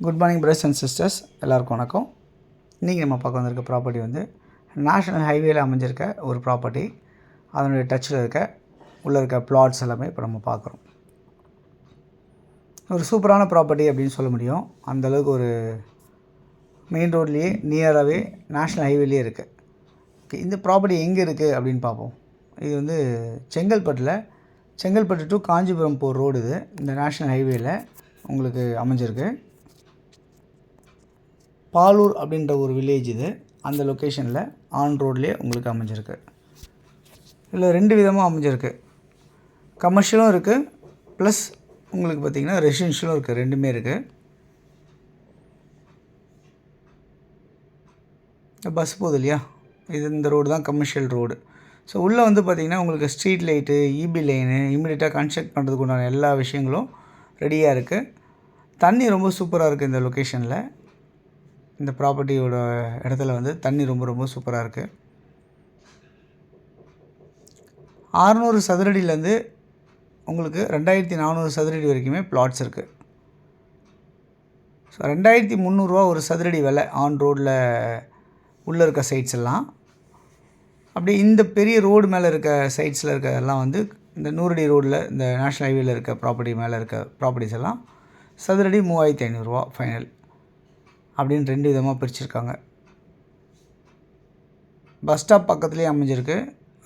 Good morning brothers and sisters, எல்லாருக்கும் வணக்கம். இன்றைக்கி நம்ம பார்க்க வந்திருக்க ப்ராப்பர்ட்டி வந்து நேஷ்னல் ஹைவேயில் அமைஞ்சிருக்க ஒரு ப்ராப்பர்ட்டி. அதனுடைய டச்சில் உள்ளே இருக்க பிளாட்ஸ் எல்லாமே இப்போ நம்ம பார்க்குறோம். ஒரு சூப்பரான ப்ராப்பர்ட்டி அப்படின்னு சொல்ல முடியும். அந்தளவுக்கு ஒரு மெயின் ரோட்லேயே நியராகவே நேஷ்னல் ஹைவேலேயே இருக்குது. இந்த ப்ராப்பர்ட்டி எங்கே இருக்குது அப்படின்னு பார்ப்போம். இது வந்து செங்கல்பட்டு டு காஞ்சிபுரம் போகிற ரோடு. இது இந்த நேஷ்னல் ஹைவேயில் உங்களுக்கு அமைஞ்சிருக்கு. பாலூர் அப்படின்ற ஒரு வில்லேஜ். இது அந்த லொக்கேஷனில் ஆன் ரோட்லேயே உங்களுக்கு அமைஞ்சிருக்கு. இதில் 2 விதமாக அமைஞ்சிருக்கு. கமர்ஷியலும் இருக்குது, ப்ளஸ் உங்களுக்கு பார்த்திங்கன்னா ரெசிடென்ஷியலும் இருக்குது. ரெண்டுமே இருக்குது. பஸ் போகுது இல்லையா, இந்த ரோடு தான் கமர்ஷியல் ரோடு. ஸோ உள்ளே வந்து பார்த்திங்கன்னா உங்களுக்கு ஸ்ட்ரீட் லைட்டு, இபி லைனு, இமீடியட்டாக கன்ஸ்ட்ரக்ட் பண்ணுறதுக்கு உண்டான எல்லா விஷயங்களும் ரெடியாக இருக்குது. தண்ணி ரொம்ப சூப்பராக இருக்குது இந்த லொக்கேஷனில். இந்த ப்ராப்பர்ட்டியோட இடத்துல வந்து தண்ணி ரொம்ப சூப்பராக இருக்குது. 600 சதுரடியிலேருந்து உங்களுக்கு 2400 சதுரடி வரைக்குமே பிளாட்ஸ் இருக்குது. ஸோ 2300 ஒரு சதுரடி விலை ஆன் ரோடில் உள்ளே இருக்க சைட்ஸ் எல்லாம். அப்படியே இந்த பெரிய ரோடு மேலே இருக்க சைட்ஸில் இருக்கிறதெல்லாம் வந்து இந்த 100 அடி ரோடில் இந்த நேஷ்னல் ஹைவேயில் இருக்க ப்ராப்பர்ட்டி மேலே இருக்க ப்ராப்பர்ட்டிஸ் எல்லாம் சதுரடி 3500 ஃபைனல் அப்படின்னு 2 விதமாக பிரிச்சுருக்காங்க. பஸ் ஸ்டாப் பக்கத்துலேயே அமைஞ்சிருக்கு,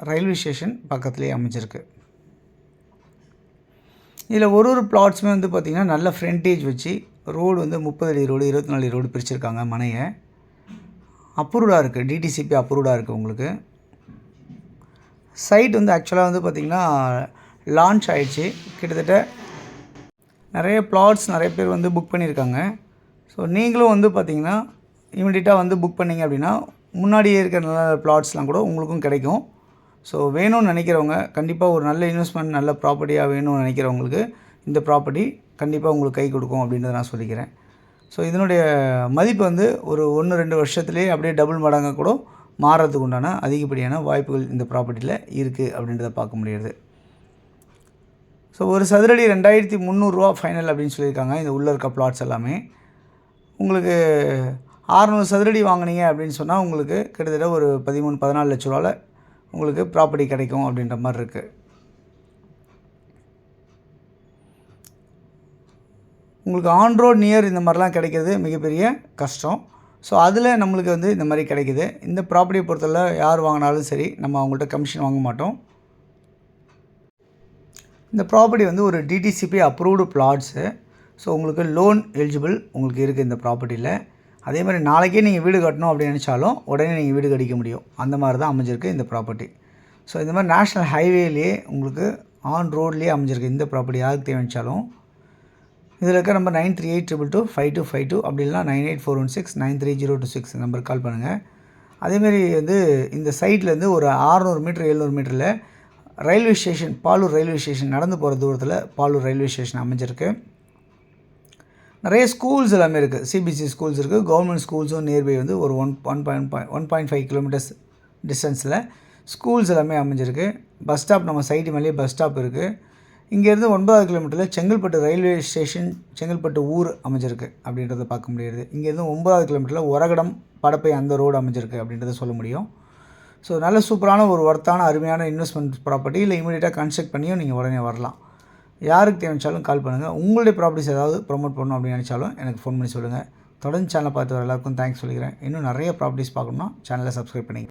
ரயில்வே ஸ்டேஷன் பக்கத்துலேயே அமைஞ்சிருக்கு. இதில் ஒரு பிளாட்ஸுமே வந்து பார்த்திங்கன்னா நல்ல ஃப்ரண்டேஜ் வச்சு ரோடு வந்து 30 அடி ரோடு, 24 அடி ரோடு பிரிச்சுருக்காங்க. மனையை அப்ரூவ்டாக இருக்குது, டிடிசிபி அப்ரூவ்டாக இருக்குது. உங்களுக்கு சைட் வந்து ஆக்சுவலாக வந்து பார்த்திங்கன்னா லான்ச் ஆகிடுச்சு. கிட்டத்தட்ட நிறைய பிளாட்ஸ் நிறைய பேர் வந்து புக் பண்ணியிருக்காங்க. ஸோ நீங்களும் வந்து பார்த்திங்கன்னா இமீடியட்டாக வந்து புக் பண்ணிங்க அப்படின்னா முன்னாடியே இருக்கிற நல்ல பிளாட்ஸ்லாம் கூட உங்களுக்கும் கிடைக்கும். ஸோ வேணும்னு நினைக்கிறவங்க, கண்டிப்பாக ஒரு நல்ல இன்வெஸ்ட்மெண்ட், நல்ல ப்ராப்பர்ட்டியாக வேணும்னு நினைக்கிறவங்களுக்கு இந்த ப்ராப்பர்ட்டி கண்டிப்பாக உங்களுக்கு கை கொடுக்கும் அப்படின்றத நான் சொல்லிக்கிறேன். ஸோ இதனுடைய மதிப்பு வந்து ஒரு 1-2 வருஷத்துலேயே அப்படியே டபுள் மடங்காக கூட மாறுறதுக்கு உண்டான அதிகப்படியான வாய்ப்புகள் இந்த ப்ராப்பர்ட்டியில் இருக்குது அப்படின்றத பார்க்க முடியாது. ஸோ ஒரு சதுரடி 2300 ஃபைனல் அப்படின்னு சொல்லியிருக்காங்க. இந்த உள்ளே இருக்க பிளாட்ஸ் எல்லாமே உங்களுக்கு 600 சதுரடி வாங்கினீங்க அப்படின்னு சொன்னால் உங்களுக்கு கிட்டத்தட்ட ஒரு 13-14 லட்ச ரூபாவில் உங்களுக்கு ப்ராப்பர்ட்டி கிடைக்கும் அப்படின்ற மாதிரி இருக்குது. உங்களுக்கு ஆன் ரோட் நியர் இந்த மாதிரிலாம் கிடைக்கிறது மிகப்பெரிய கஷ்டம். ஸோ அதில் நம்மளுக்கு வந்து இந்த மாதிரி கிடைக்கிது. இந்த ப்ராப்பர்ட்டியை பொறுத்தவரை யார் வாங்கினாலும் சரி, நம்ம அவங்கள்ட்ட கமிஷன் வாங்க மாட்டோம். இந்த ப்ராப்பர்ட்டி வந்து ஒரு டிடிசிபி அப்ரூவ்டு பிளாட்ஸு. ஸோ உங்களுக்கு லோன் எலிஜிபிள் உங்களுக்கு இருக்குது இந்த ப்ராப்பர்ட்டியில். அதே மாதிரி நாளைக்கே நீங்கள் வீடு கட்டணும் அப்படின்னு நினச்சாலும் உடனே நீங்கள் வீடு கட்டிக்க முடியும். அந்த மாதிரி தான் அமைஞ்சிருக்கு இந்த ப்ராப்பர்ட்டி. ஸோ இந்த மாதிரி நேஷ்னல் ஹைவேலேயே உங்களுக்கு ஆன் ரோட்லேயே அமைஞ்சிருக்கு இந்த ப்ராப்பர்ட்டி. யாருக்கு தேவைச்சாலும் இதில் இருக்க நம்பர் 9382225252 அப்படி இல்லைனா 9841693026 நம்பருக்கு கால் பண்ணுங்கள். அதேமாரி வந்து இந்த சைட்லேருந்து ஒரு 600 மீட்டர் 700 மீட்டரில் railway station, Palur railway station, நடந்து போகிற தூரத்தில் பாலூர் ரயில்வே ஸ்டேஷன் அமைஞ்சிருக்கு. நிறைய ஸ்கூல்ஸ் எல்லாமே இருக்குது. சிபிஎஸ்சி ஸ்கூல்ஸ் இருக்குது, கவர்மெண்ட் ஸ்கூல்ஸும் நியர்பை வந்து ஒரு 1.5 கிலோமீட்டர்ஸ் டிஸ்டன்ஸில் ஸ்கூல்ஸ் எல்லாமே அமைஞ்சிருக்கு. பஸ் ஸ்டாப் நம்ம சைட்டு மேலேயே பஸ் ஸ்டாப் இருக்குது. இங்கேருந்து 9 கிலோமீட்டரில் செங்கல்பட்டு ரயில்வே ஸ்டேஷன், செங்கல்பட்டு ஊர் அமைஞ்சிருக்கு அப்படின்றத பார்க்க முடியாது. இங்கேருந்து 9 கிலோமீட்டரில் ஒரகடம், படப்பை அந்த ரோடு அமைஞ்சிருக்கு அப்படின்றத சொல்ல முடியும். ஸோ நல்ல சூப்பரான ஒரு ஒர்த்தான அருமையான இன்வெஸ்ட்மெண்ட் ப்ராப்பர்ட்டி. இல்லை இமீடியட்டாக கன்ஸ்ட்ரக்ட் பண்ணியும் நீங்கள் உடனே வரலாம். யாருக்கு தேவைச்சாலும் கால் பண்ணுங்கள். உங்களுடைய ப்ராப்பர்ட்டிஸ் ஏதாவது ப்ரொமோட் பண்ணணும் அப்படின்னு நினச்சாலும் எனக்கு ஃபோன் பண்ணி சொல்லுங்கள். தொடர்ந்து சேனலை பார்த்து வர எல்லாருக்கும் தேங்க்ஸ் சொல்லிக்கிறேன். இன்னும் நிறைய ப்ராப்பர்ட்டிஸ் பார்க்கணுன்னா சேனலை சப்ஸ்கிரைப் பண்ணிங்க.